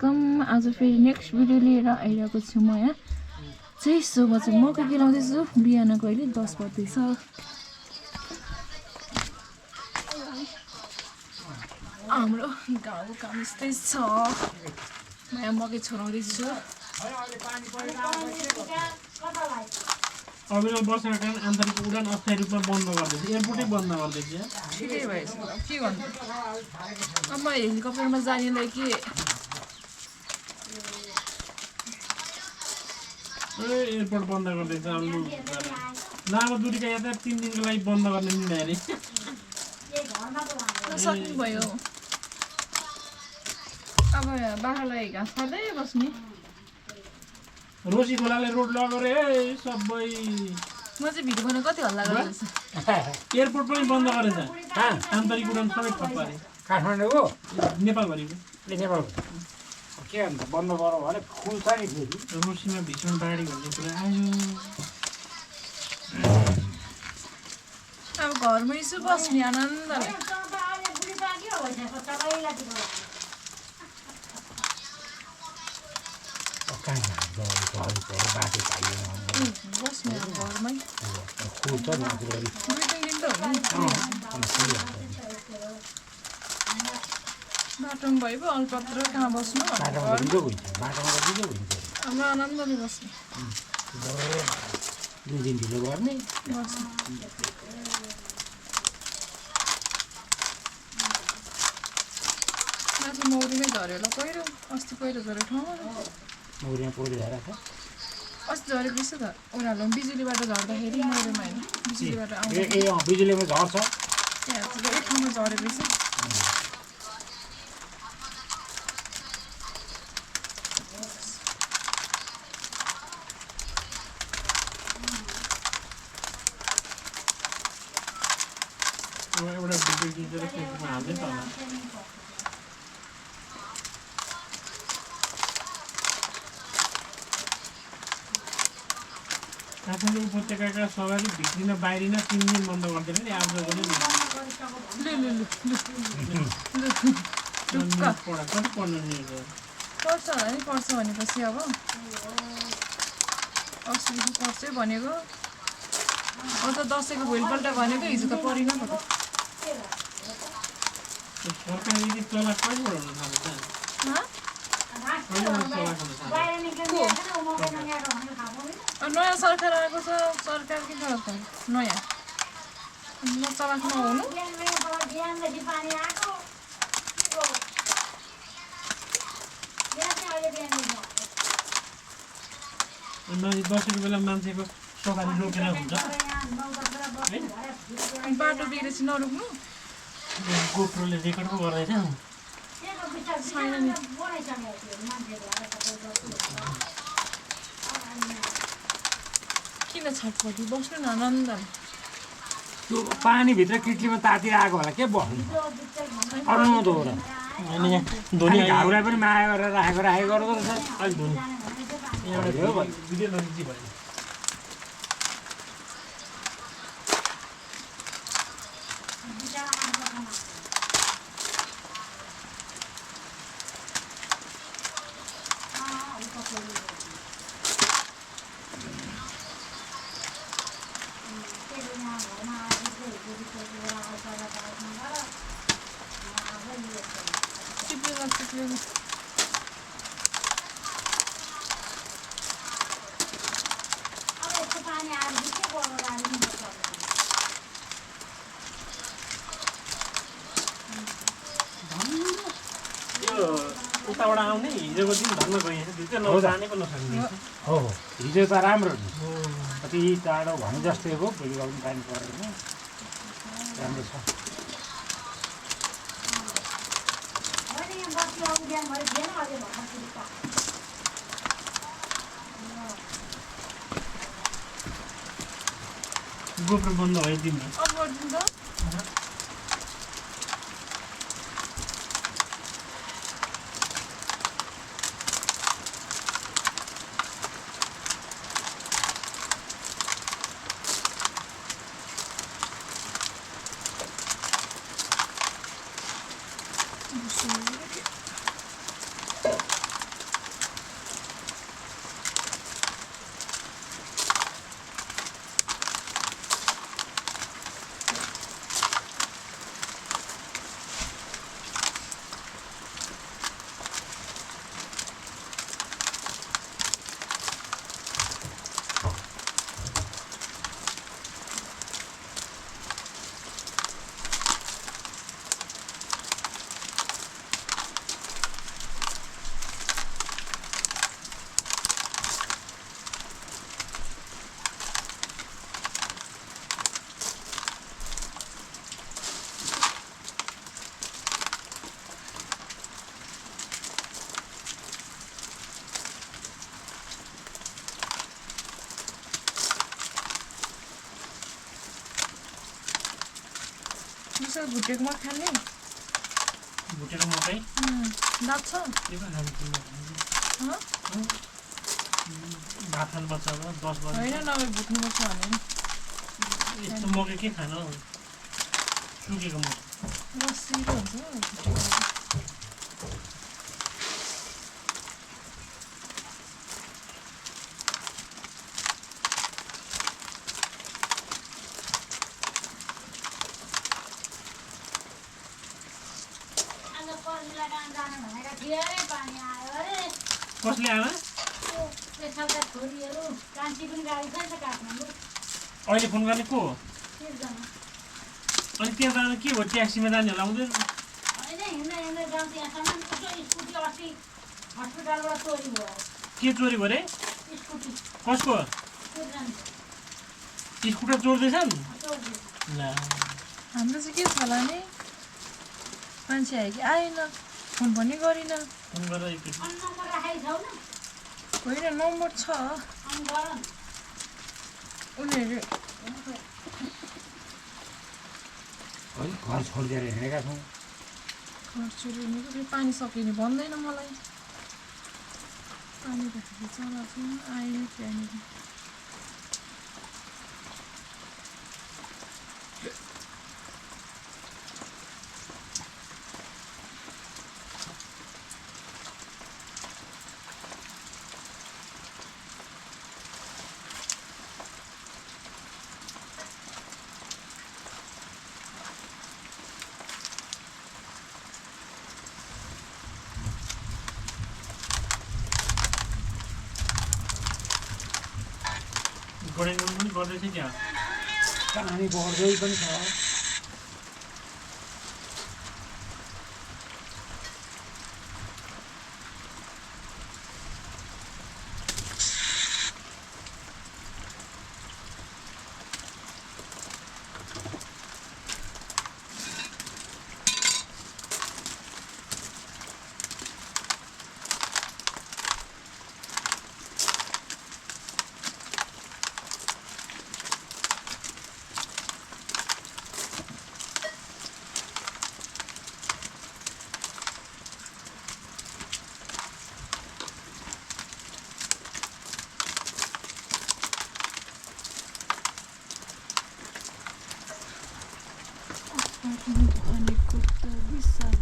Welcome. आज फेरि next video लिएर आइरहेको छु म यहाँ चाहिँ। सो म चाहिँ मकै केलाउँदैछु। बिहानको अहिले 10 बज्दैछ। हाम्रो गाउँको काम यस्तै छ। म यहाँ मकै छोराउँदैछु। अविरल वर्षाका कारण आन्तरिक उडान अस्थायी रूपमा बन्द गर्दैछ। एयरपोर्टै बन्द गर्दैछ। ठिकै भएछ के गर्नु। अब हेलिकप्टरमा जानेलाई के एयरपोर्ट बन्द गर्दैछ। लामो दूरीका यातायात 3 दिनको लागि बन्द गर्ने निर्णय अरे। सक्नु भयो। अब बाख्रालाई घाँस खाँदै बस्ने। रोसी खोलाले रोड लगरे सबै। म चाहिँ भिडियो बनाउन कति हल्ला गर्दैछ। एयरपोर्ट पनि बन्द गरेछ। आन्तरिक उडान सबै ठप्प पारे। काठमाडौँको नेपालभरिको नेपाल के अन्त बन्द गरौँ भने खुल्छ नि फेरि। रोसीमा भीषण बाढी भन्ने कुरा आयो। अब घरमै छु बस्ने आनन्दले। बस्ने घरमै खुल्छ नि दुई तिन दिन त हो नि। बाटोमा भयो पो अल्पत्र कहाँ बस्नु। बाटोमा हुन्छ हाम्रो आनन्दले बस्ने 2 दिन ढिलो गर्ने बस्ने। माथि मौरीमै झऱ्यो होला पहिरो। अस्ति पहिरो झऱ्यो ठाउँमा। मौरीमा पहिरो झरेको छ। अस्ति झरेको रहेछ त। उनीहरूलाई बिजुलीबाट झर्दाखेरि मौरीमा होइन बिजुलीबाट आउँछ। बिजुलीमा झर्छ। त्यहाँ एक ठाउँमा झरेको रहेछ। एउटा भिडियो खिचेर फेसबुकमा हाल्दै छ होला। काठमाडौँ उपत्यकाका सवारी भित्रिन बाहिरिन 3 दिन बन्द गर्दैन नि। आज पनि कति पढ्नु नि पर्छ होला नि। पर्छ भनेपछि अब अस्तिदेखि पर्छै भनेको। अब त दसैँको भोलिपल्ट भनेको हिजो त परेन त। सरकारले चलाक कहिलेबाट हुन थाल्छ? नयाँ सरकार आएको छ। सरकार के सरकार नयाँ न चलाक नहुनु। दसैँको बेला मान्छेको सवारी रोकेर हुन्छ। बाटो बिग्रेपछि नरोक्नु। गोप्रोले रेकर्ड पो गर्दैछ। छैन नि। किन छटपटी बस्नु न आनन्दले। त्यो पानीभित्र किटलीमा तातिर आएको होला के बस्नु अरू त हो र। धोनी घाउलाई पनि माया गरेर राखेको गर्दो रहेछ। अहिले धोनी एउटा भिडियो नजिक भयो। उताबाट आउने हिजोको दिन धन्न गइएछ। त्यो नजाने पनि नसक्ने। हो हिजो त राम्रो नि। कति टाढो भने जस्तै हो। भोलि पनि पानी परेन। राम्रो छ। गोप्रो बन्द भयो दिनमा। अब गरिदिनु त। त्यो भुटेको मकै खाने भुटेको मकै दात छ के पो खानु हँ? भात खानुपर्छ अब 10 बजे होइन नभए भुट्नुपर्छ भने नि यस्तो मकै के खानु हौ सुकेको मकै रसिलो हुन्छ भुटेको मकै। कसले आमा अहिले फोन गर्ने को हो अनि त्यहाँ जानु के हो ट्याक्सीमा जाने होला आउँदैन के चोरी भयो रे कसको स्कुटर चोर्दैछन् ला हाम्रो चाहिँ के छ होला नि मान्छे आयो कि आएन फोन पनि गरिन फोन गरेर एकचोटि होइन नम्बर छ उनीहरू घर छोडिदिएर हिँडेका छौँ घर चोरिने फेरि पानी सकिने भन्दैन मलाई पानी राखेको चलाएको आएन त्यहाँनिर गडेन पनि गर्दैछ त्यहाँ पानी बढ्दै पनि छ भनेको त विशाल